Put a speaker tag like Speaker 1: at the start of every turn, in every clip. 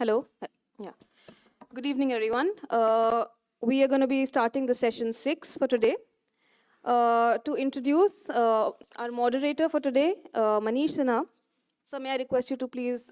Speaker 1: Hello. Yeah. Good evening, everyone. We are going to be starting the session 6 for today. To introduce our moderator for today, Manish Sinha. So may I request you to please...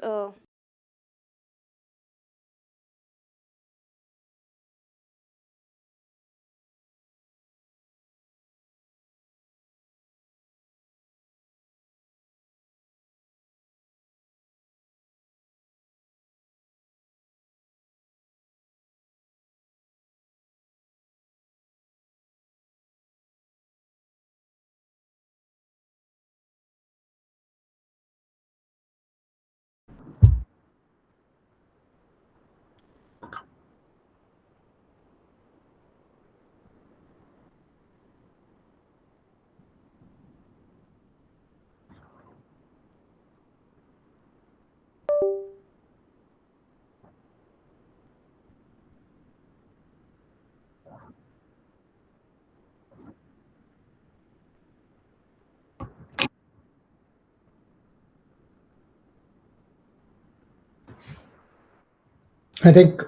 Speaker 2: I think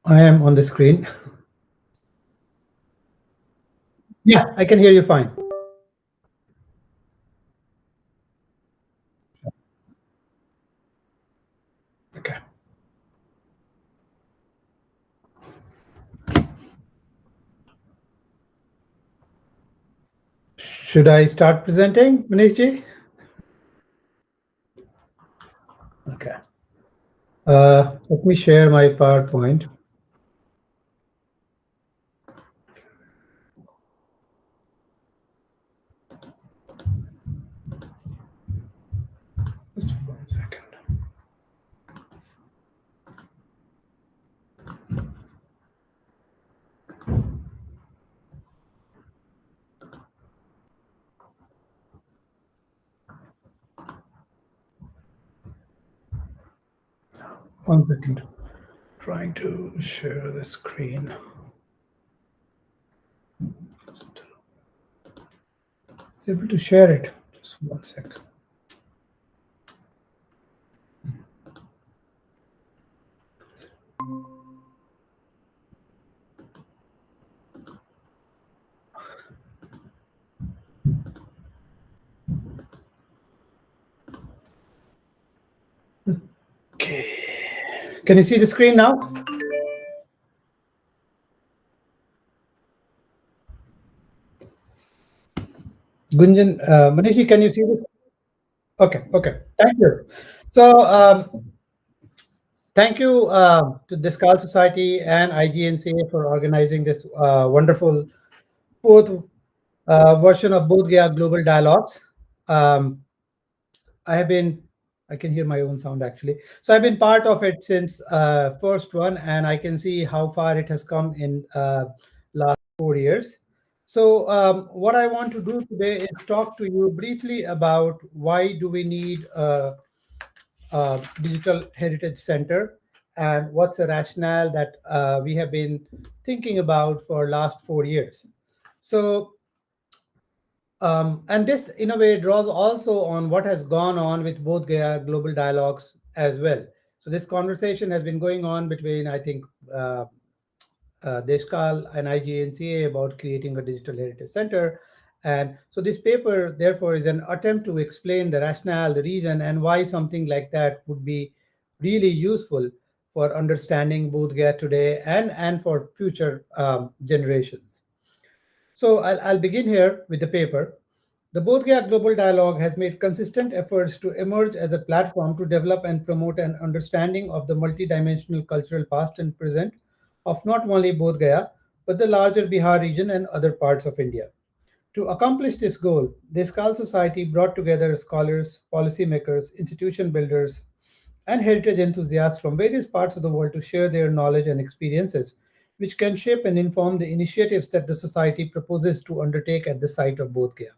Speaker 2: I am on the screen. Yeah, I can hear you fine. Okay. Should I start presenting, Manishji? Okay. Let me share my PowerPoint. Just 1 second. One second. Trying to share the screen. Is able to share it. Just 1 second. Okay. Can you see the screen now? Gunjan, Manishji, can you see this? Okay. Thank you. So, thank you to the Skal Society and IGNCA for organizing this wonderful fourth version of Bodh Gaya Global Dialogues. I can hear my own sound actually. So I've been part of it since first one, and I can see how far it has come in last 4 years. So what I want to do today is talk to you briefly about why do we need a digital heritage center, and what's the rationale that we have been thinking about for last 4 years. So and this, in a way, draws also on what has gone on with Bodh Gaya Global Dialogues as well. So this conversation has been going on between, I think, Deshkal and IGNCA about creating a digital heritage center. And so this paper, therefore, is an attempt to explain the rationale, the reason, and why something like that would be really useful for understanding Bodh Gaya today and for future generations. So I'll begin here with the paper. The Bodh Gaya Global Dialogue has made consistent efforts to emerge as a platform to develop and promote an understanding of the multidimensional cultural past and present of not only Bodh Gaya, but the larger Bihar region and other parts of India. To accomplish this goal, the Skal Society brought together scholars, policymakers, institution builders, and heritage enthusiasts from various parts of the world to share their knowledge and experiences, which can shape and inform the initiatives that the Society proposes to undertake at the site of Bodh Gaya.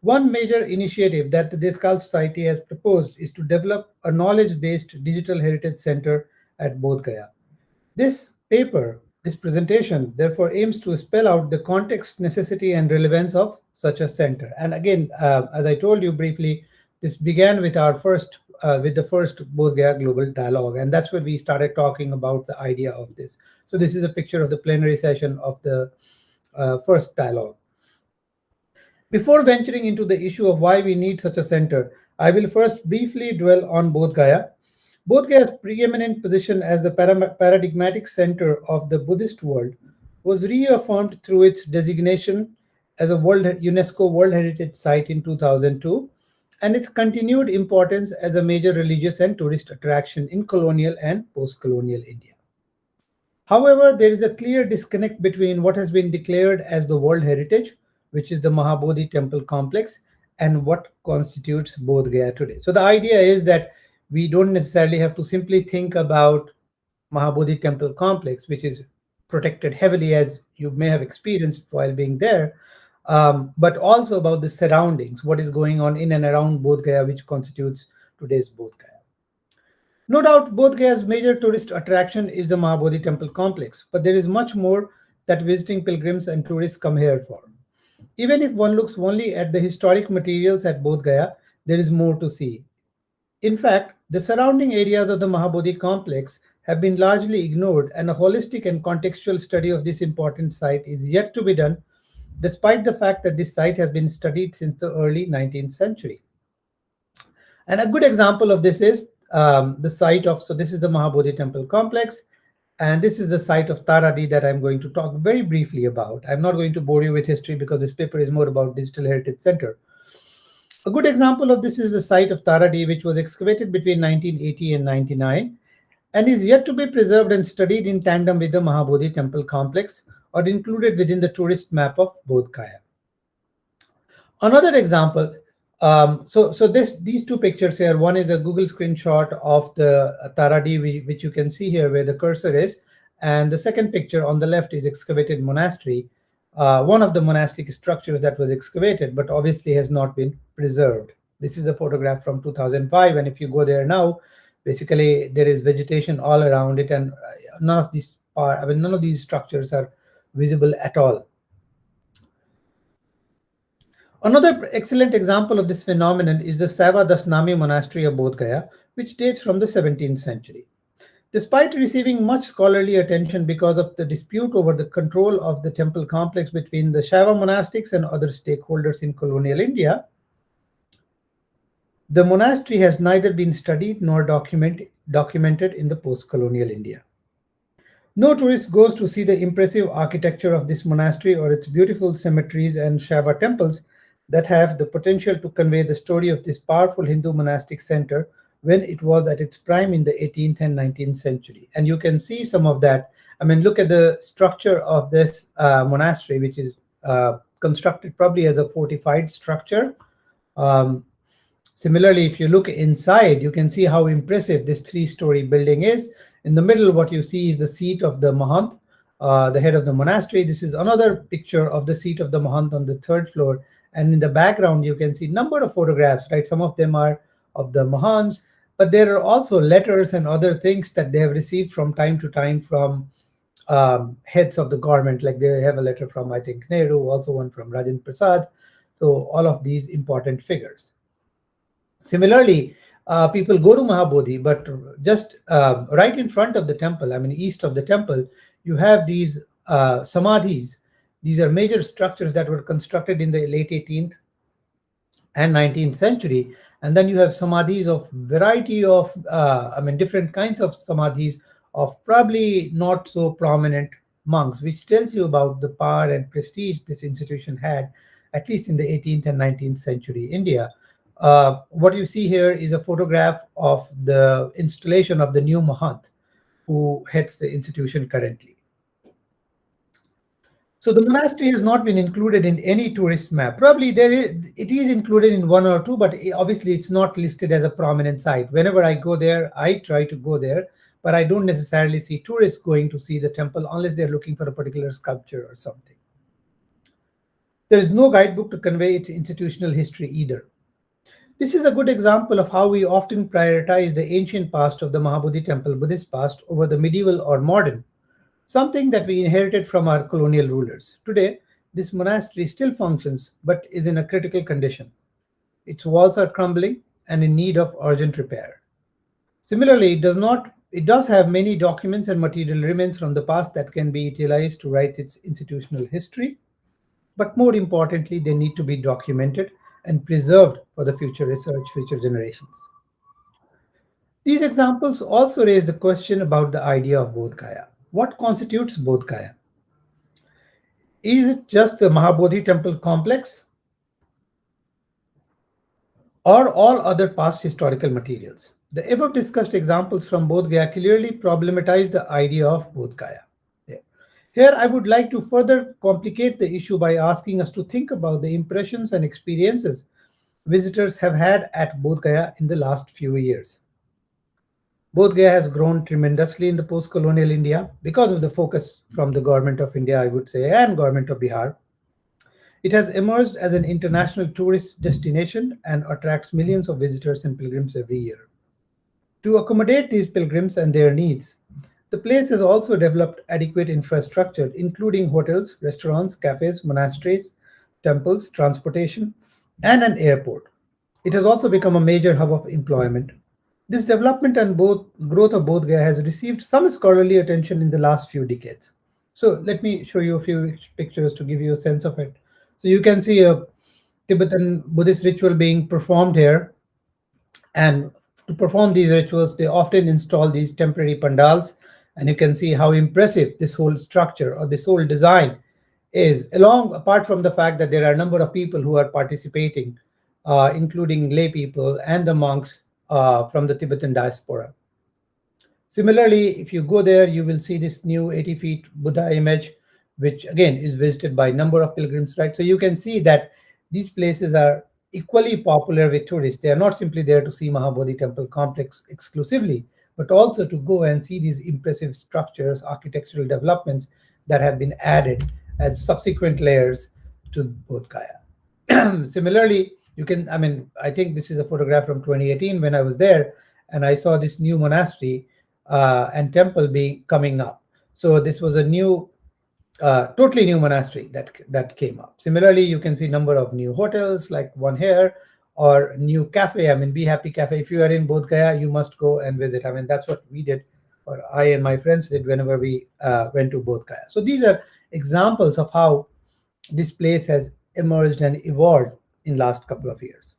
Speaker 2: One major initiative that the Deskal Society has proposed is to develop a knowledge-based digital heritage center at Bodh Gaya. This paper, this presentation, therefore aims to spell out the context, necessity, and relevance of such a center. And again, as I told you briefly, this began with our first with the first Bodh Gaya Global Dialogue, and that's where we started talking about the idea of this. So this is a picture of the plenary session of the first dialogue. Before venturing into the issue of why we need such a center, I will first briefly dwell on Bodh Gaya. Bodh Gaya's preeminent position as the paradigmatic center of the Buddhist world was reaffirmed through its designation as a UNESCO World Heritage Site in 2002 and its continued importance as a major religious and tourist attraction in colonial and post-colonial India. However, there is a clear disconnect between what has been declared as the World Heritage, which is the Mahabodhi temple complex, and what constitutes Bodh Gaya today. So the idea is that we don't necessarily have to simply think about Mahabodhi temple complex, which is protected heavily, as you may have experienced while being there, but also about the surroundings, what is going on in and around Bodh Gaya, which constitutes today's Bodh Gaya. No doubt, Bodh Gaya's major tourist attraction is the Mahabodhi temple complex, but there is much more that visiting pilgrims and tourists come here for. Even if one looks only at the historic materials at Bodh Gaya, there is more to see. In fact, the surrounding areas of the Mahabodhi complex have been largely ignored, and a holistic and contextual study of this important site is yet to be done, despite the fact that this site has been studied since the early 19th century. And a good example of this is the site of, so this is the Mahabodhi temple complex, and this is the site of Taradi that I'm going to talk very briefly about. I'm not going to bore you with history because this paper is more about Digital Heritage Center. A good example of this is the site of Taradi, which was excavated between 1980 and 99 and is yet to be preserved and studied in tandem with the Mahabodhi temple complex or included within the tourist map of Bodh Gaya. Another example, these two pictures here, one is a Google screenshot of the Taradi, which you can see here where the cursor is, and the second picture on the left is Excavated Monastery, one of the monastic structures that was excavated but obviously has not been preserved. This is a photograph from 2005, and if you go there now, basically there is vegetation all around it, and none of these structures are visible at all. Another excellent example of this phenomenon is the Savadas Nami monastery of Bodh Gaya, which dates from the 17th century. Despite receiving much scholarly attention because of the dispute over the control of the temple complex between the Shaiva monastics and other stakeholders in colonial India, the monastery has neither been studied nor documented in the post-colonial India. No tourist goes to see the impressive architecture of this monastery or its beautiful cemeteries and Shaiva temples that have the potential to convey the story of this powerful Hindu monastic center when it was at its prime in the 18th and 19th century. And you can see some of that. I mean, look at the structure of this monastery, which is constructed probably as a fortified structure. Similarly, if you look inside, you can see how impressive this three-story building is. In the middle, what you see is the seat of the Mahant, the head of the monastery. This is another picture of the seat of the Mahant on the third floor. And in the background, you can see a number of photographs, right? Some of them are of the Mahants, but there are also letters and other things that they have received from time to time from heads of the government. Like they have a letter from, I think, Nehru, also one from Rajendra Prasad. So all of these important figures. Similarly, people go to Mahabodhi, but just right in front of the temple, I mean, east of the temple, you have these samadhis. These are major structures that were constructed in the late 18th and 19th century. And then you have samadhis of variety of, different kinds of samadhis of probably not so prominent monks, which tells you about the power and prestige this institution had, at least in the 18th and 19th century India. What you see here is a photograph of the installation of the new Mahant, who heads the institution currently. So the monastery has not been included in any tourist map. Probably it is included in one or two, but obviously it's not listed as a prominent site. Whenever I go there, I try to go there, but I don't necessarily see tourists going to see the temple unless they're looking for a particular sculpture or something. There is no guidebook to convey its institutional history either. This is a good example of how we often prioritize the ancient past of the Mahabodhi temple Buddhist past over the medieval or modern, something that we inherited from our colonial rulers. Today, this monastery still functions but is in a critical condition. Its walls are crumbling, and in need of urgent repair. Similarly, it does have many documents and material remains from the past that can be utilized to write its institutional history, but more importantly, they need to be documented and preserved for the future research, future generations. These examples also raise the question about the idea of Bodh Gaya. What constitutes Bodh Gaya? Is it just the Mahabodhi temple complex or all other past historical materials? The above discussed examples from Bodh Gaya clearly problematize the idea of Bodh Gaya. Here, I would like to further complicate the issue by asking us to think about the impressions and experiences visitors have had at Bodh Gaya in the last few years. Bodh Gaya has grown tremendously in the post-colonial India because of the focus from the government of India, I would say, and government of Bihar. It has emerged as an international tourist destination and attracts millions of visitors and pilgrims every year. To accommodate these pilgrims and their needs, the place has also developed adequate infrastructure, including hotels, restaurants, cafes, monasteries, temples, transportation, and an airport. It has also become a major hub of employment. This development and growth of Bodh Gaya has received some scholarly attention in the last few decades. So let me show you a few pictures to give you a sense of it. So you can see a Tibetan Buddhist ritual being performed here, and to perform these rituals, they often install these temporary pandals, and you can see how impressive this whole structure or this whole design is, along apart from the fact that there are a number of people who are participating, including lay people and the monks from the Tibetan diaspora. Similarly, if you go there, you will see this new 80 feet Buddha image, which again is visited by a number of pilgrims, right? So you can see that these places are equally popular with tourists. They are not simply there to see Mahabodhi temple complex exclusively, but also to go and see these impressive structures, architectural developments that have been added as subsequent layers to Bodh Gaya. Similarly, I think this is a photograph from 2018 when I was there, and I saw this new monastery and temple being coming up. So this was a new, totally new monastery that came up. Similarly, you can see number of new hotels, like one here, or new cafe. Be Happy Cafe. If you are in Bodh Gaya, you must go and visit. That's what we did, or I and my friends did whenever we went to Bodh Gaya. So these are examples of how this place has emerged and evolved in last couple of years.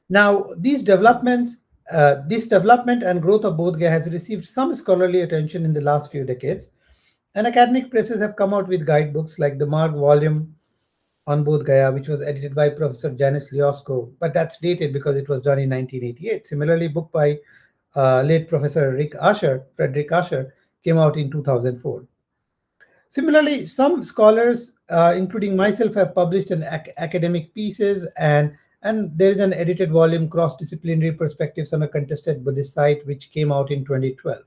Speaker 2: Now, this development and growth of Bodh Gaya has received some scholarly attention in the last few decades, and academic presses have come out with guidebooks like the Marg volume on Bodh Gaya, which was edited by Professor Janis Liosko, but that's dated because it was done in 1988. Similarly, book by late Professor Frederick Asher, came out in 2004. Similarly, some scholars, including myself, have published academic pieces, and there is an edited volume, Cross-Disciplinary Perspectives on a Contested Buddhist Site, which came out in 2012.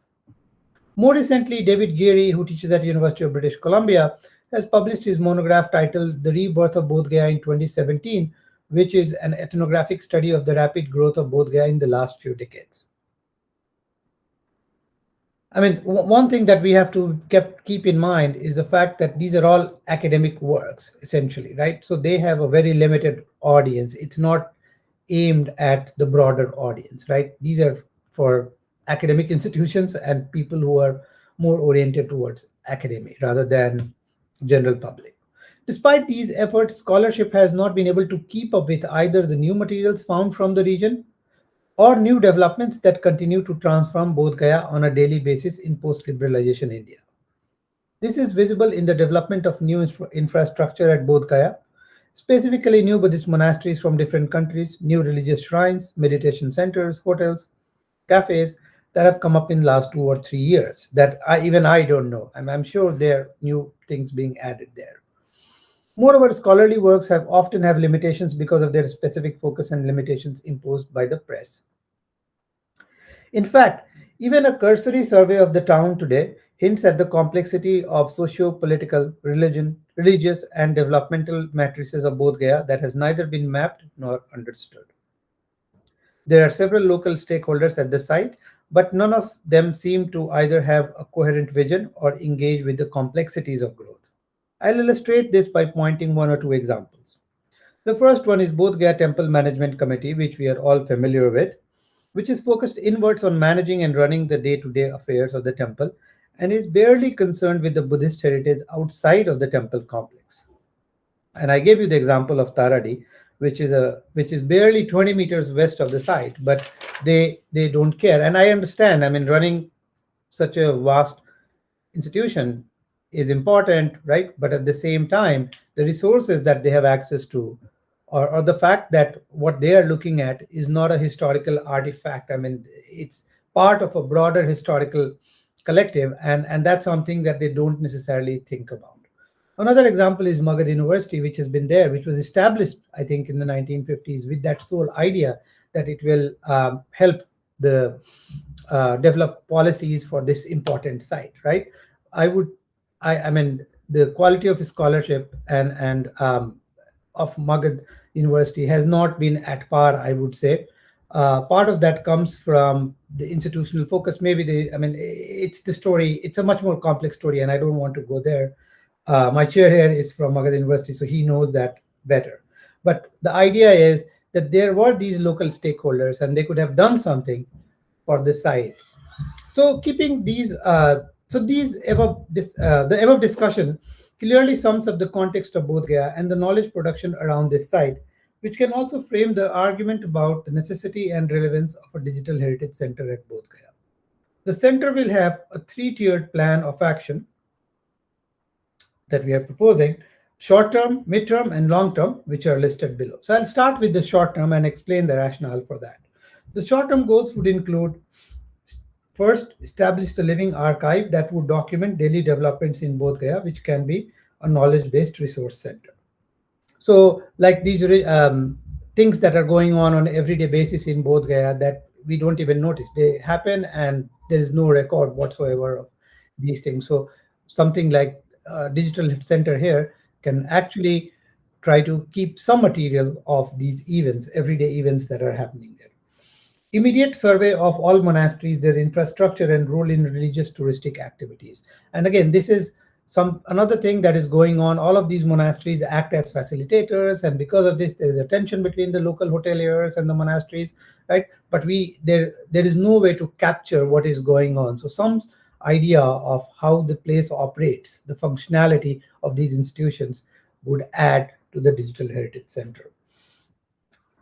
Speaker 2: More recently, David Geary, who teaches at University of British Columbia, has published his monograph titled The Rebirth of Bodh Gaya in 2017, which is an ethnographic study of the rapid growth of Bodh Gaya in the last few decades. One thing that we have to keep in mind is the fact that these are all academic works, essentially, right? So they have a very limited audience. It's not aimed at the broader audience, right? These are for academic institutions and people who are more oriented towards academia rather than general public. Despite these efforts, scholarship has not been able to keep up with either the new materials found from the region or new developments that continue to transform Bodh Gaya on a daily basis in post-liberalization India. This is visible in the development of new infrastructure at Bodh Gaya, specifically new Buddhist monasteries from different countries, new religious shrines, meditation centers, hotels, cafes that have come up in the last 2 or 3 years that I don't know. I'm sure there are new things being added there. Moreover, scholarly works often have limitations because of their specific focus and limitations imposed by the press. In fact, even a cursory survey of the town today hints at the complexity of socio-political, religious, and developmental matrices of Bodh Gaya that has neither been mapped nor understood. There are several local stakeholders at the site, but none of them seem to either have a coherent vision or engage with the complexities of growth. I'll illustrate this by pointing one or two examples. The first one is Bodh Gaya Temple Management Committee, which we are all familiar with, which is focused inwards on managing and running the day-to-day affairs of the temple and is barely concerned with the Buddhist heritage outside of the temple complex. And I gave you the example of Taradi, which is barely 20 meters west of the site, but they don't care. And I understand. I mean, running such a vast institution is important, right? But at the same time, the resources that they have access to, or the fact that what they are looking at is not a historical artifact. I mean, it's part of a broader historical collective, and that's something that they don't necessarily think about. Another example is Magad University, which has been there, which was established, I think, in the 1950s with that sole idea that it will help the develop policies for this important site, right? I would, I mean, the quality of scholarship and of Magad University has not been at par, I would say. Part of that comes from the institutional focus. Maybe I mean, it's the story. It's a much more complex story, and I don't want to go there. My chair here is from Magad University, so he knows that better. But the idea is that there were these local stakeholders, and they could have done something for the site. So keeping these, the above discussion clearly sums up the context of Bodh Gaya and the knowledge production around this site, which can also frame the argument about the necessity and relevance of a digital heritage center at Bodh Gaya. The center will have a three-tiered plan of action that we are proposing: short term, mid-term, and long term, which are listed below. So I'll start with the short term and explain the rationale for that. The short term goals would include: first, establish the living archive that would document daily developments in Bodh Gaya, which can be a knowledge-based resource center. So, like these things that are going on everyday basis in Bodh Gaya that we don't even notice, they happen, and there is no record whatsoever of these things. So, something like a digital center here can actually try to keep some material of these events, everyday events that are happening there. Immediate survey of all monasteries, their infrastructure and role in religious touristic activities. And again, this is another thing that is going on. All of these monasteries act as facilitators, and because of this, there is a tension between the local hoteliers and the monasteries, right? But there is no way to capture what is going on. So some idea of how the place operates, the functionality of these institutions would add to the digital heritage center.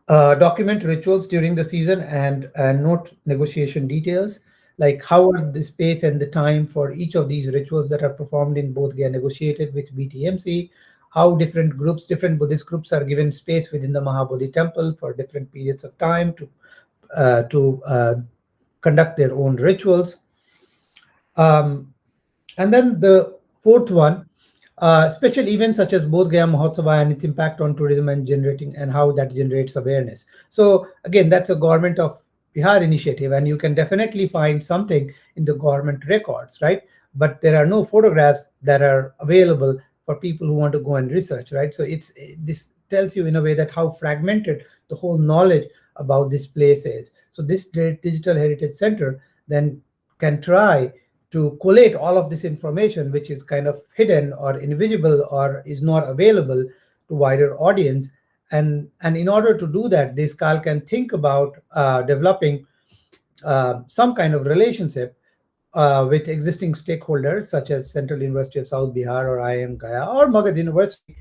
Speaker 2: Document rituals during the season and note negotiation details, like how are the space and the time for each of these rituals that are performed in Bodh Gaya negotiated with BTMC, how different Buddhist groups are given space within the Mahabodhi temple for different periods of time to conduct their own rituals. And then the fourth one, special events such as Bodh Gaya Mahotsava and its impact on tourism and how that generates awareness. So again, that's a government of Bihar initiative, and you can definitely find something in the government records, right? But there are no photographs that are available for people who want to go and research, right? So this tells you in a way that how fragmented the whole knowledge about this place is. So this digital heritage center then can try to collate all of this information, which is kind of hidden or invisible or is not available to wider audience. And in order to do that, this CAL can think about developing some kind of relationship with existing stakeholders, such as Central University of South Bihar or IIM Gaya or Magad University,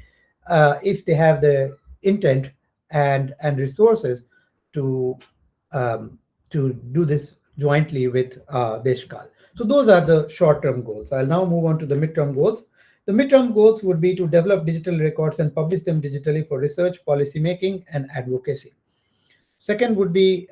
Speaker 2: if they have the intent and resources to do this jointly with Deshkal. So those are the short-term goals. I'll now move on to the midterm goals. The midterm goals would be to develop digital records and publish them digitally for research, policy making, and advocacy. Second would be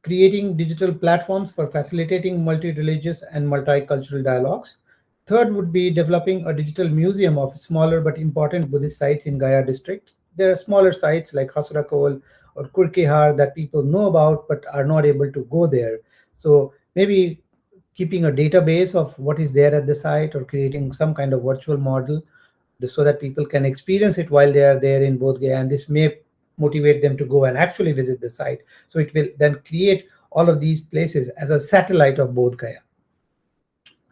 Speaker 2: creating digital platforms for facilitating multi-religious and multicultural dialogues. Third would be developing a digital museum of smaller but important Buddhist sites in Gaya district. There are smaller sites like Hasrakol or Kurkehar that people know about but are not able to go there. So maybe keeping a database of what is there at the site or creating some kind of virtual model so that people can experience it while they are there in Bodh Gaya, and this may motivate them to go and actually visit the site. So it will then create all of these places as a satellite of Bodh Gaya.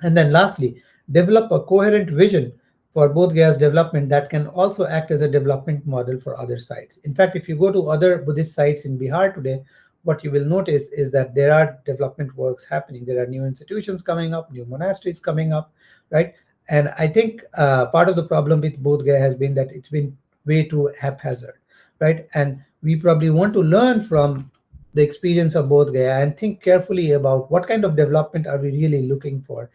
Speaker 2: And then lastly, develop a coherent vision for Bodh Gaya's development that can also act as a development model for other sites. In fact, if you go to other Buddhist sites in Bihar today, what you will notice is that there are development works happening. There are new institutions coming up, new monasteries coming up, right? And I think part of the problem with Bodh Gaya has been that it's been way too haphazard, right? And we probably want to learn from the experience of Bodh Gaya and think carefully about what kind of development are we really looking for.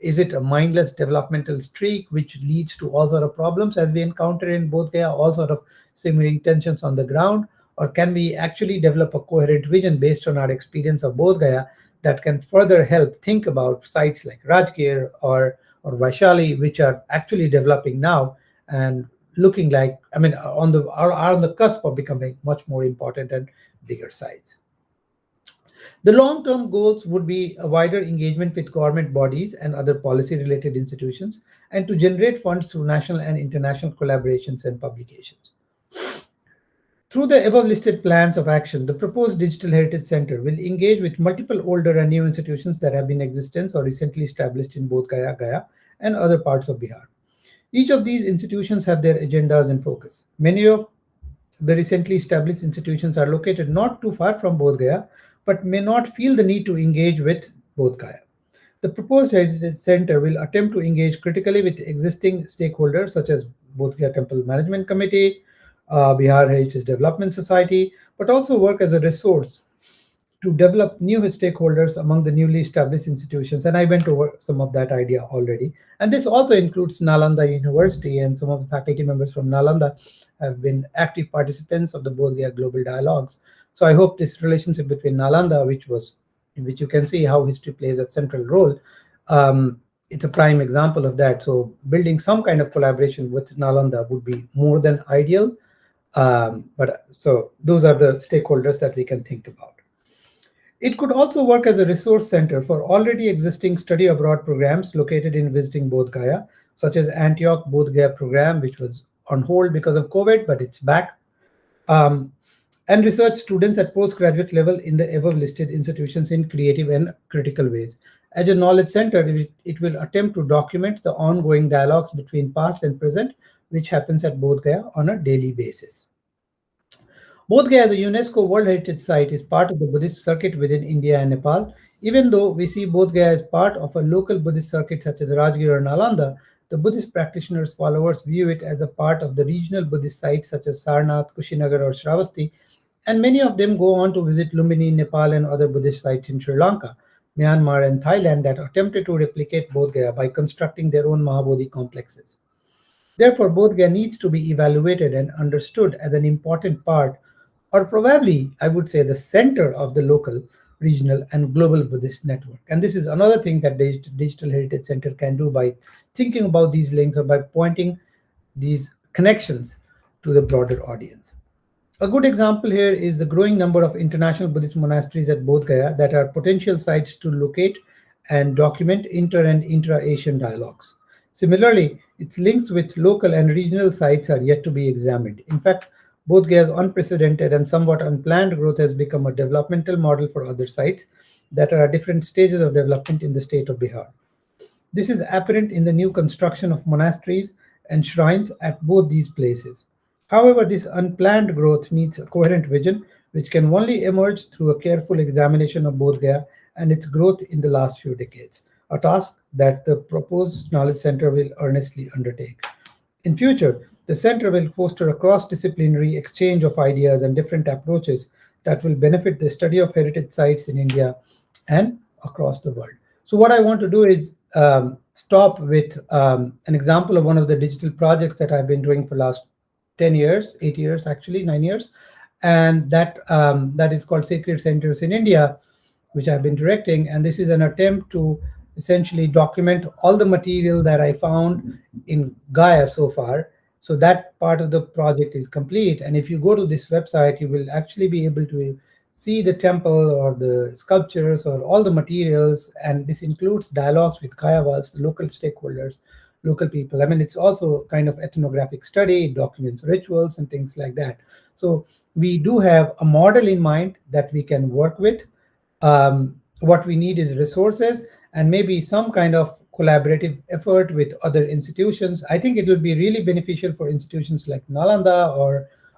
Speaker 2: Is it a mindless developmental streak which leads to all sort of problems as we encounter in Bodh Gaya, all sort of simmering tensions on the ground? Or can we actually develop a coherent vision based on our experience of Bodh Gaya that can further help think about sites like Rajgir or Vaishali, which are actually developing now and looking like, I mean, are on the cusp of becoming much more important and bigger sites. The long-term goals would be a wider engagement with government bodies and other policy-related institutions, and to generate funds through national and international collaborations and publications. Through the above listed plans of action, the proposed Digital Heritage Center will engage with multiple older and new institutions that have been in existence or recently established in both Gaya, and other parts of Bihar. Each of these institutions have their agendas in focus. Many of the recently established institutions are located not too far from Bodh Gaya, but may not feel the need to engage with Bodh Gaya. The proposed Heritage Center will attempt to engage critically with existing stakeholders such as Bodh Gaya Temple Management Committee, Bihar Heritage Development Society, but also work as a resource to develop new stakeholders among the newly established institutions. And I went over some of that idea already. And this also includes Nalanda University, and some of the faculty members from Nalanda have been active participants of the Bodh Gaya Global Dialogues. So I hope this relationship between Nalanda, which you can see how history plays a central role, it's a prime example of that. So building some kind of collaboration with Nalanda would be more than ideal. But so those are the stakeholders that we can think about. It could also work as a resource center for already existing study abroad programs located in visiting Bodh Gaya, such as Antioch Bodh Gaya program, which was on hold because of COVID, but it's back. And research students at postgraduate level in the above listed institutions in creative and critical ways. As a knowledge center, it will attempt to document the ongoing dialogues between past and present, which happens at Bodh Gaya on a daily basis. Bodh Gaya as a UNESCO World Heritage Site is part of the Buddhist circuit within India and Nepal. Even though we see Bodh Gaya as part of a local Buddhist circuit such as Rajgir or Nalanda, the Buddhist practitioners' followers view it as a part of the regional Buddhist sites such as Sarnath, Kushinagar, or Shravasti, and many of them go on to visit Lumbini, Nepal, and other Buddhist sites in Sri Lanka, Myanmar, and Thailand that attempted to replicate Bodh Gaya by constructing their own Mahabodhi complexes. Therefore, Bodh Gaya needs to be evaluated and understood as an important part, or probably, I would say, the center of the local, regional, and global Buddhist network. And this is another thing that the Digital Heritage Center can do by thinking about these links or by pointing these connections to the broader audience. A good example here is the growing number of international Buddhist monasteries at Bodh Gaya that are potential sites to locate and document inter and intra-Asian dialogues. Similarly, its links with local and regional sites are yet to be examined. In fact, Bodh Gaya's unprecedented and somewhat unplanned growth has become a developmental model for other sites that are at different stages of development in the state of Bihar. This is apparent in the new construction of monasteries and shrines at both these places. However, this unplanned growth needs a coherent vision, which can only emerge through a careful examination of Bodh Gaya and its growth in the last few decades, a task that the proposed Knowledge Center will earnestly undertake. In future, the center will foster a cross-disciplinary exchange of ideas and different approaches that will benefit the study of heritage sites in India and across the world. So what I want to do is stop with an example of one of the digital projects that I've been doing for the last 10 years, 8 years, actually 9 years, and that is called Sacred Centers in India, which I've been directing. And this is an attempt to essentially document all the material that I found in Gaia so far. So that part of the project is complete. And if you go to this website, you will actually be able to see the temple or the sculptures or all the materials. And this includes dialogues with Kayavals, the local stakeholders, local people. I mean, it's also kind of ethnographic study, it documents rituals and things like that. So we do have a model in mind that we can work with. What we need is resources, and maybe some kind of collaborative effort with other institutions. I think it will be really beneficial for institutions like Nalanda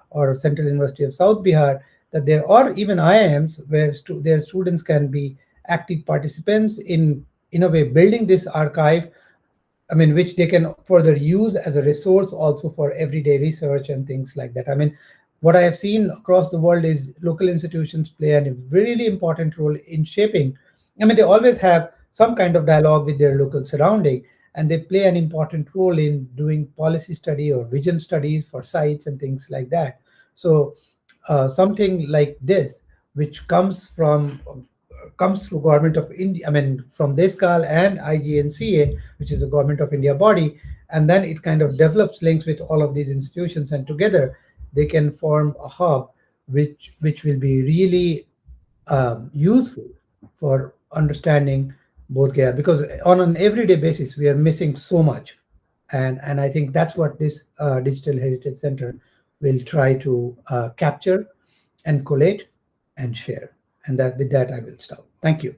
Speaker 2: or Central University of South Bihar, that there are even IIMs where their students can be active participants in a way building this archive. I mean, which they can further use as a resource also for everyday research and things like that. I mean, what I have seen across the world is local institutions play a really important role in shaping. I mean, they always have some kind of dialogue with their local surrounding, and they play an important role in doing policy study or vision studies for sites and things like that. So, something like this, which comes through Government of India, I mean, from DESCAL and IGNCA, which is a Government of India body, and then it kind of develops links with all of these institutions, and together they can form a hub, which will be really useful for understanding both Gaya, because on an everyday basis we are missing so much, and I think that's what this Digital Heritage Center will try to capture and collate and share. And that with that I will stop. Thank you.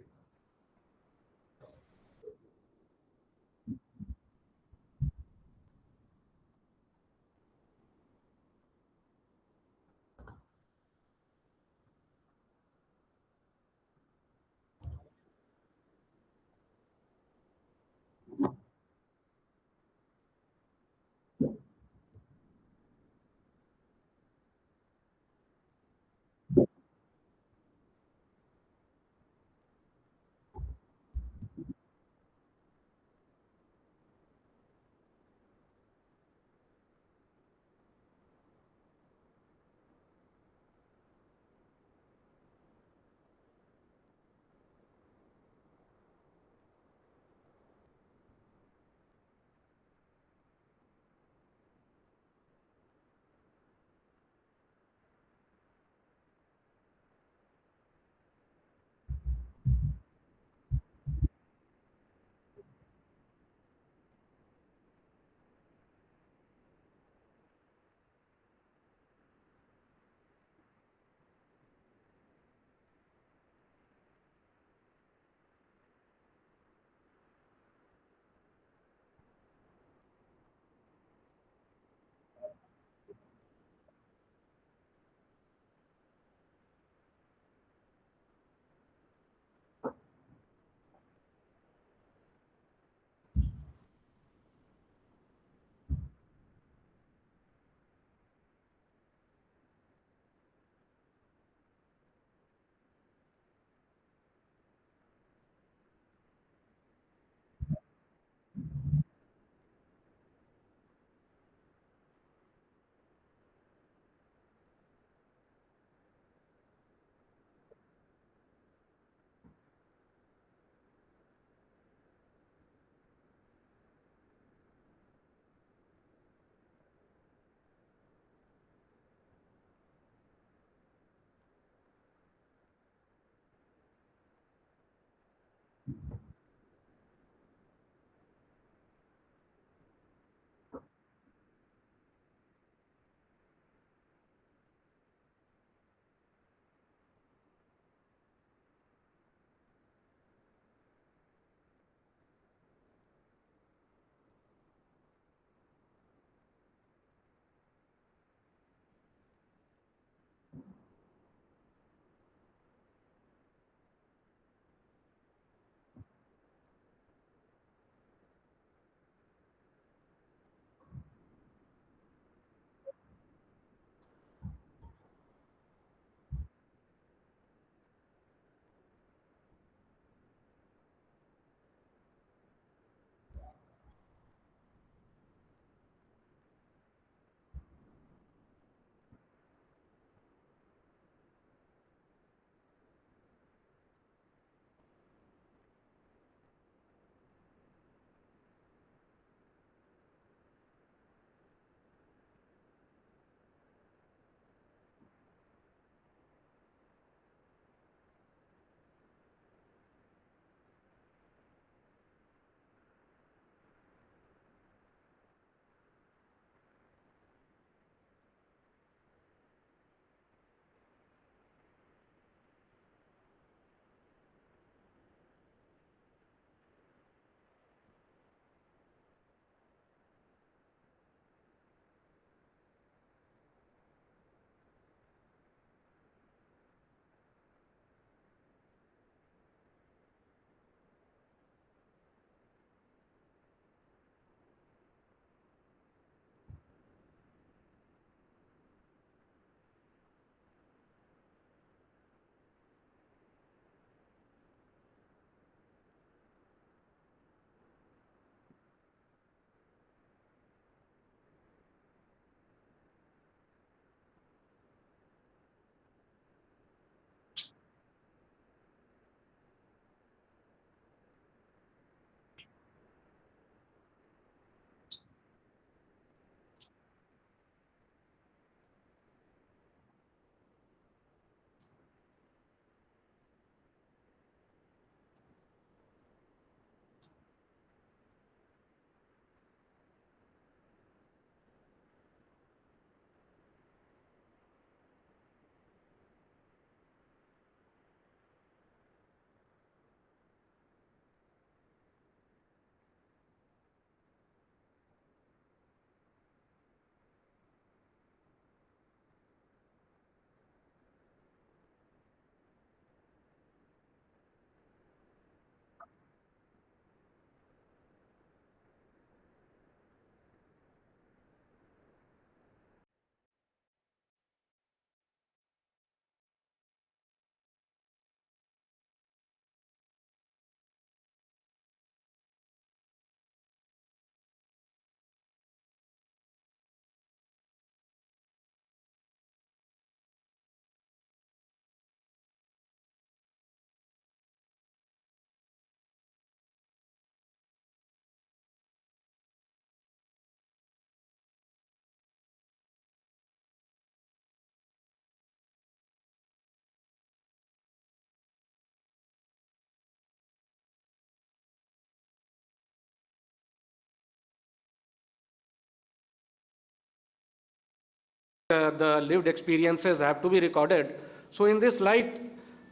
Speaker 3: the lived experiences have to be recorded. So in this light,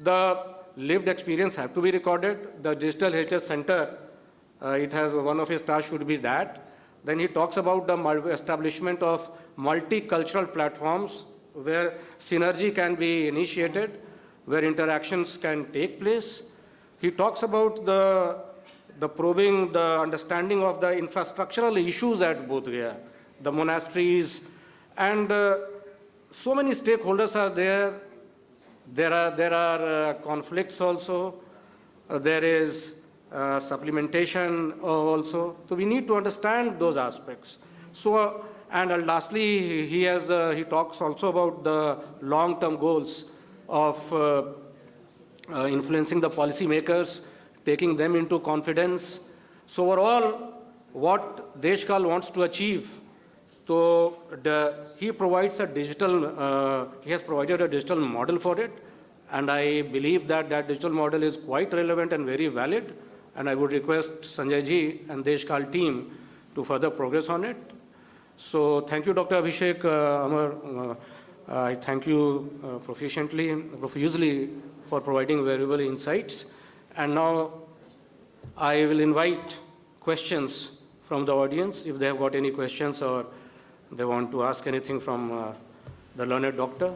Speaker 3: the lived experience have to be recorded. The Digital Heritage Center, it has one of his tasks should be that. Then he talks about the establishment of multicultural platforms where synergy can be initiated, where interactions can take place. He talks about the probing, the understanding of the infrastructural issues at Bodh Gaya, the monasteries, and so many stakeholders are there. There are conflicts also. There is supplementation also. So we need to understand those aspects. So, and lastly, he talks also about the long-term goals of influencing the policymakers, taking them into confidence. So overall, what Deshkal wants to achieve, so he provides a digital, he has provided a digital model for it, and I believe that that digital model is quite relevant and very valid, and I would request Sanjay ji and Deshkal team to further progress on it. So thank you, Dr. Abhishek Amar. I thank you profusely for providing valuable insights. And now I will invite questions from the audience, if they have got any questions or they want to ask anything from the learned doctor.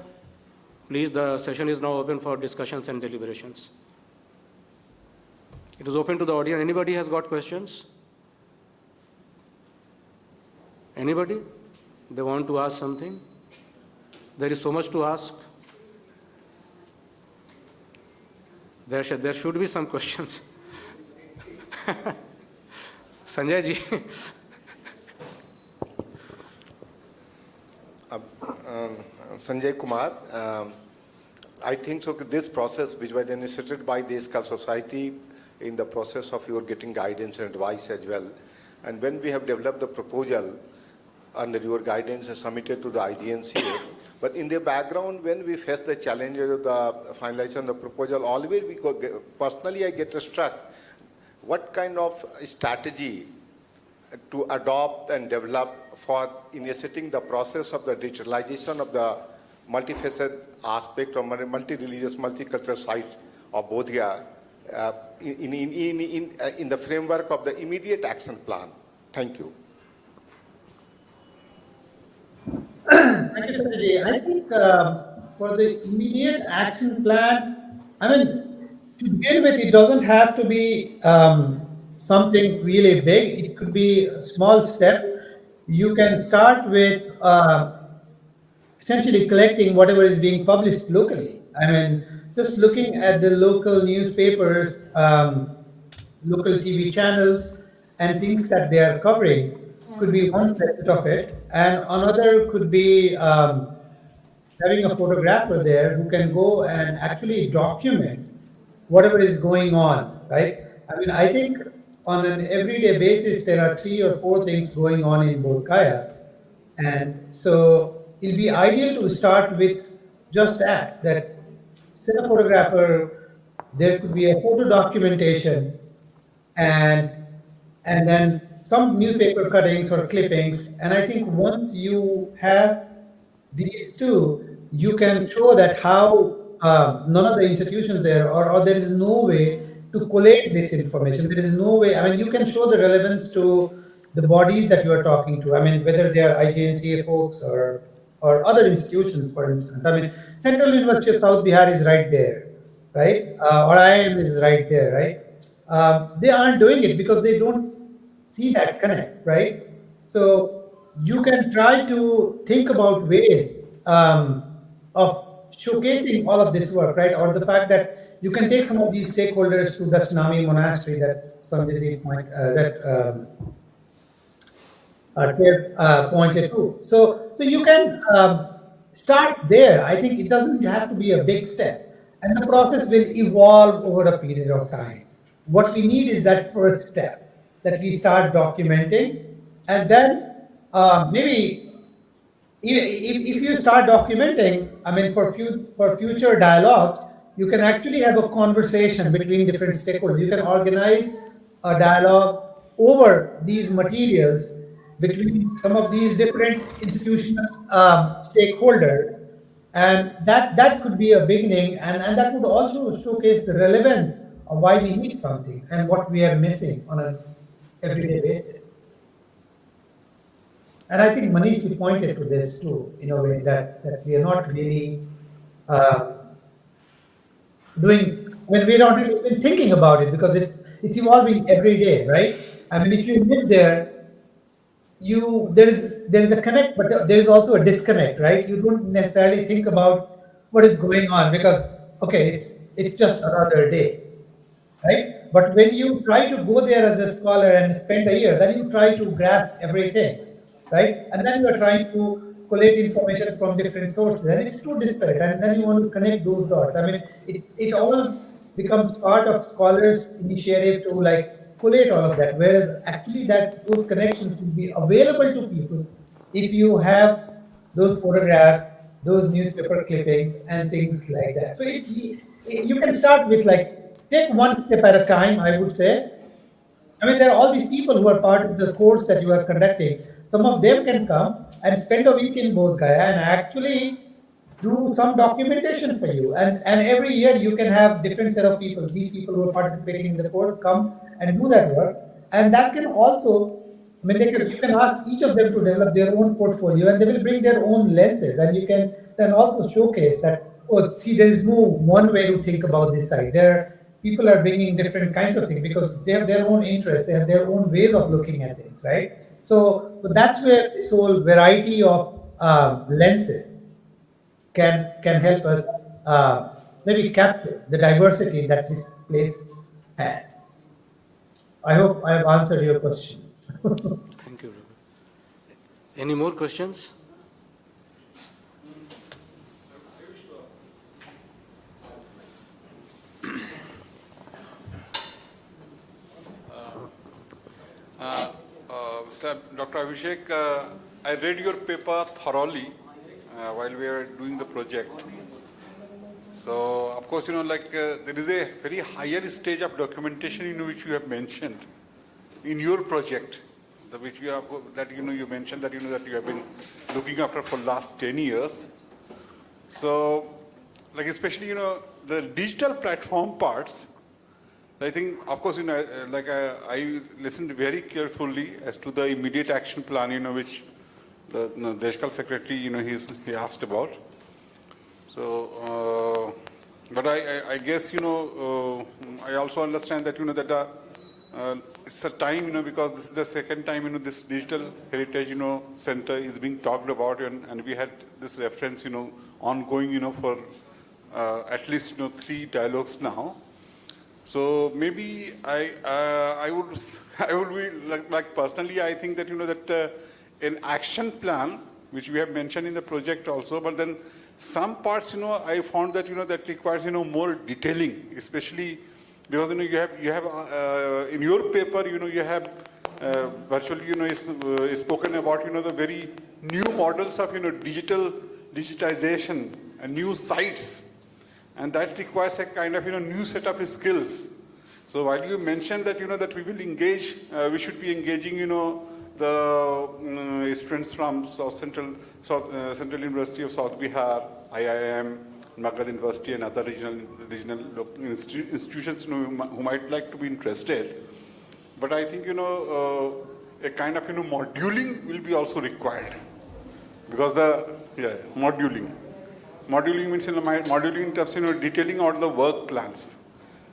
Speaker 3: Please, the session is now open for discussions and deliberations. It is open to the audience. Anybody has got questions? Anybody? They want to ask something? There is so much to ask. There should be some questions. Sanjay ji.
Speaker 4: Sanjay Kumar, I think so this process which was initiated by the Deshkal Society in the process of your getting guidance and advice as well. And when we have developed the proposal under your guidance and submitted to the IGNCA, but in the background, when we face the challenges of the finalization of the proposal, always personally I get struck, what kind of strategy to adopt and develop for initiating the process of the digitalization of the multifaceted aspect of multi-religious, multicultural site of Bodh Gaya in the framework of the immediate action plan. Thank you.
Speaker 2: Thank you, Sanjay. I think for the immediate action plan, I mean, to begin with, it doesn't have to be something really big. It could be a small step. You can start with essentially collecting whatever is being published locally. I mean, just looking at the local newspapers, local TV channels, and things that they are covering could be one facet of it. And another could be having a photographer there who can go and actually document whatever is going on, right? I mean, I think on an everyday basis, there are 3 or 4 things going on in Bodh Gaya. And so it'll be ideal to start with just that set a photographer, there could be a photo documentation, and then some newspaper cuttings or clippings. And I think once you have these two, you can show that how none of the institutions there, or there is no way to collate this information. There is no way, I mean, you can show the relevance to the bodies that you are talking to. I mean, whether they are IGNCA folks or other institutions, for instance. I mean, Central University of South Bihar is right there, right? Or IIM is right there, right? They aren't doing it because they don't see that connect, right? So you can try to think about ways of showcasing all of this work, right? Or the fact that you can take some of these stakeholders to the Nami Monastery that Sanjay pointed to. So you can start there. I think it doesn't have to be a big step, and the process will evolve over a period of time. What we need is that first step, that we start documenting, and then maybe if you start documenting, I mean, for future dialogues, you can actually have a conversation between different stakeholders. You can organize a dialogue over these materials between some of these different institutional stakeholders. And that could be a beginning, and that would also showcase the relevance of why we need something and what we are missing on an everyday basis. And I think Manish, you pointed to this too, in a way that we are not really doing, when we're not even thinking about it, because it's evolving every day, right? I mean, if you live there, there is a connect, but there is also a disconnect, right? You don't necessarily think about what is going on because okay, it's just another day, right? But when you try to go there as a scholar and spend a year, then you try to grasp everything, right? And then you are trying to collect information from different sources, and it's too disparate. And then you want to connect those dots. I mean, it all becomes part of scholars' initiative to like collate all of that. Whereas actually, that those connections will be available to people if you have those photographs, those newspaper clippings, and things like that. So you can start with like take one step at a time, I would say. I mean, there are all these people who are part of the course that you are conducting. Some of them can come and spend a week in Bodh Gaya and actually do some documentation for you. And every year you can have different set of people. These people who are participating in the course come and do that work. And that can also, I mean, you can ask each of them to develop their own portfolio, and they will bring their own lenses. And you can then also showcase that, oh, see, there is no one way to think about this side. People are bringing different kinds of things because they have their own interests, they have their own ways of looking at things, right? So that's where this whole variety of lenses can help us maybe capture the diversity that this place has. I hope I have answered your question.
Speaker 3: Thank you. Any more questions?
Speaker 5: Mr. Dr. Abhishek, I read your paper thoroughly while we were doing the project. So, of course, there is a very higher stage of documentation in which you have mentioned in your project, which you mentioned that that you have been looking after for last 10 years. So, like especially the digital platform parts. I think, of course, I listened very carefully as to the immediate action plan, which the Deshkal secretary, he asked about. So, but I guess, I also understand that, that it's a time, because this is the second time, this digital heritage, center is being talked about, and we had this reference, ongoing, for at least, 3 dialogues now. So maybe I would be like personally, I think that, that an action plan, which we have mentioned in the project also, but then some parts, I found that, that requires, more detailing, especially because, you have in your paper, you have virtually, spoken about, the very new models of, digitization and new sites. And that requires a kind of, new set of skills. So while you mentioned that, that we will engage, we should be engaging, the students from Central University of South Bihar, IIM, Magad University, and other regional institutions, who might like to be interested. But I think, a kind of, moduling will be also required. Because moduling. Moduling means moduling in terms of detailing out the work plans,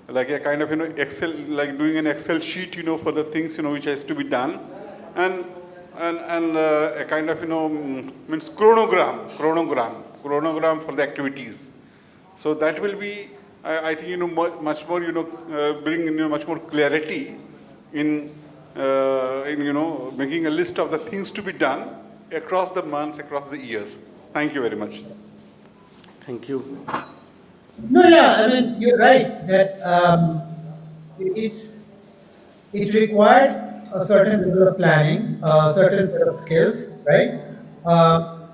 Speaker 5: like a kind of Excel, like doing an Excel sheet for the things which has to be done, and a kind of means chronogram for the activities. So that will be I think much more bring much more clarity in making a list of the things to be done across the months, across the years. Thank you very much.
Speaker 3: Thank you.
Speaker 2: No, yeah, I mean, you're right that it requires a certain level of planning, a certain set of skills, right?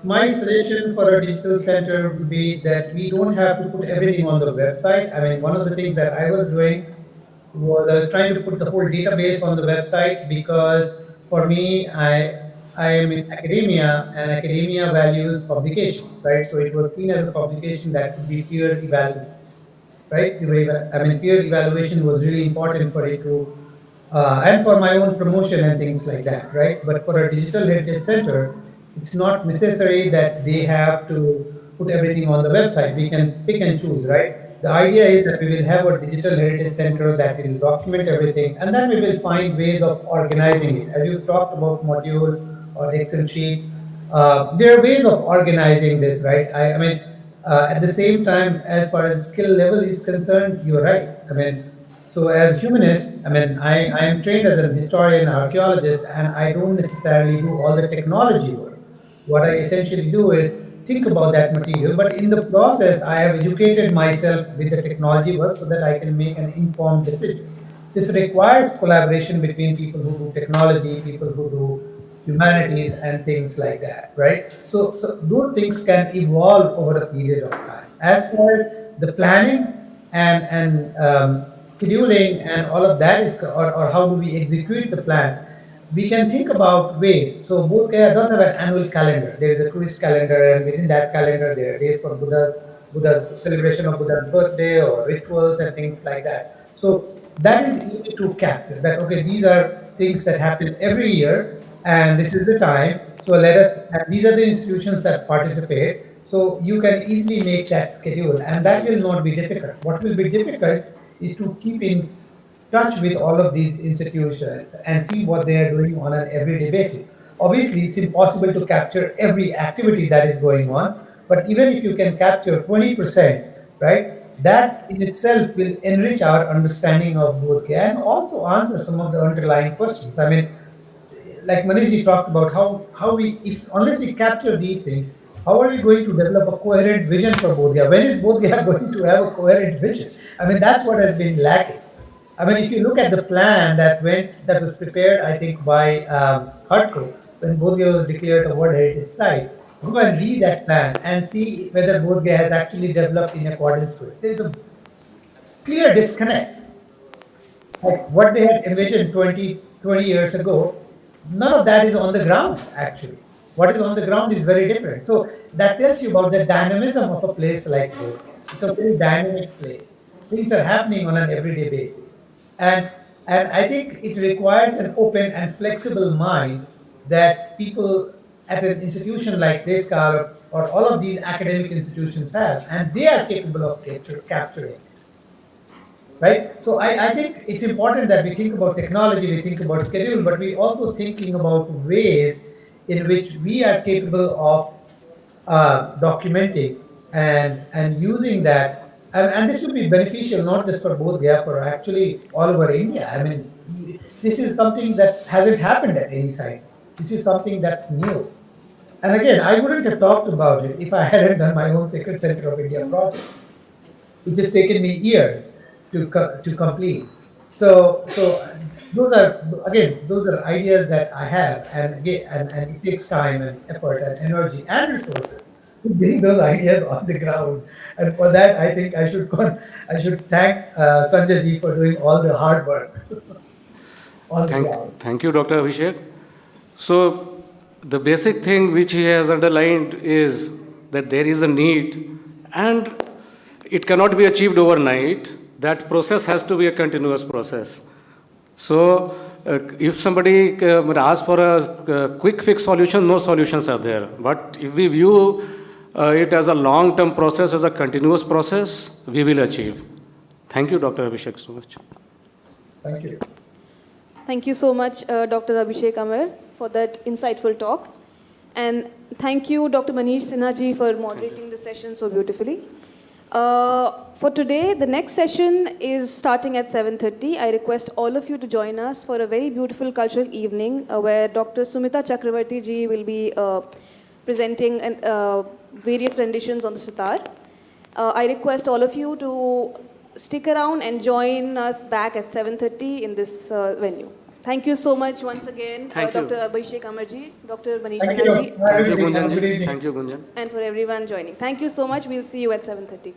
Speaker 2: My suggestion for a digital center would be that we don't have to put everything on the website. I mean, one of the things that I was doing was I was trying to put the whole database on the website because for me, I am in academia, and academia values publications, right? So it was seen as a publication that could be peer evaluated, right? I mean, peer evaluation was really important for it to, and for my own promotion and things like that, right? But for a digital heritage center, it's not necessary that they have to put everything on the website. We can pick and choose, right? The idea is that we will have a digital heritage center that will document everything, and then we will find ways of organizing it. As you've talked about module or Excel sheet, there are ways of organizing this, right? I mean, at the same time, as far as skill level is concerned, you're right. I mean, so as humanists, I mean, I am trained as an historian, archaeologist, and I don't necessarily do all the technology work. What I essentially do is think about that material, but in the process, I have educated myself with the technology work so that I can make an informed decision. This requires collaboration between people who do technology, people who do humanities, and things like that, right? So those things can evolve over a period of time. As far as the planning and scheduling and all of that is, or how do we execute the plan, we can think about ways. So Bodh Gaya does have an annual calendar. There is a tourist calendar, and within that calendar, there are days for Buddha's celebration of Buddha's birthday or rituals and things like that. So that is easy to capture. That okay, these are things that happen every year, and this is the time. So let us. And these are the institutions that participate. So you can easily make that schedule, and that will not be difficult. What will be difficult is to keep in touch with all of these institutions and see what they are doing on an everyday basis. Obviously, it's impossible to capture every activity that is going on, but even if you can capture 20%, right, that in itself will enrich our understanding of Bodh Gaya and also answer some of the underlying questions. I mean, like Manishji talked about how we, if unless we capture these things, how are we going to develop a coherent vision for Bodh Gaya? When is Bodh Gaya going to have a coherent vision? I mean, that's what has been lacking. I mean, if you look at the plan that was prepared, I think by Hardco, when Bodh Gaya was declared a World Heritage Site, go and read that plan and see whether Bodh Gaya has actually developed in accordance with it. There's a clear disconnect. Like what they had envisioned 20 years ago, none of that is on the ground, actually. What is on the ground is very different. So that tells you about the dynamism of a place like Bodh Gaya. It's a very dynamic place. Things are happening on an everyday basis. And, and I think it requires an open and flexible mind that people at an institution like this, or all of these academic institutions have, and they are capable of capturing. Right? So I think it's important that we think about technology, we think about schedule, but we also thinking about ways in which we are capable of documenting and using that. And this will be beneficial not just for Bodh Gaya, but actually all over India. I mean, this is something that hasn't happened at any site. This is something that's new. And again, I wouldn't have talked about it if I hadn't done my own Sacred Center of India project, which has taken me years to complete. So those are ideas that I have, and again, and it takes time and effort and energy and resources to bring those ideas on the ground. And for that, I think I should thank Sanjay ji for doing all the hard work on the ground.
Speaker 3: Thank you, Dr. Abhishek. So the basic thing which he has underlined is that there is a need, and it cannot be achieved overnight. That process has to be a continuous process. So if somebody asks for a quick fix solution, no solutions are there. But if we view it as a long-term process, as a continuous process, we will achieve. Thank you, Dr. Abhishek, so much.
Speaker 2: Thank you.
Speaker 1: Thank you so much, Dr. Abhishek Amar, for that insightful talk. And thank you, Dr. Manish Sinha ji, for moderating the session so beautifully. For today, the next session is starting at 7:30. I request all of you to join us for a very beautiful cultural evening where Dr. Sumita Chakravarti ji will be presenting various renditions on the sitar. I request all of you to stick around and join us back at 7:30 in this venue. Thank you so much once again, Dr. Abhishek Amar ji, Dr. Manish Sinha ji.
Speaker 3: Thank you, Gunjan ji. Thank you, Gunjan.
Speaker 1: And for everyone joining. Thank you so much. We'll see you at 7:30.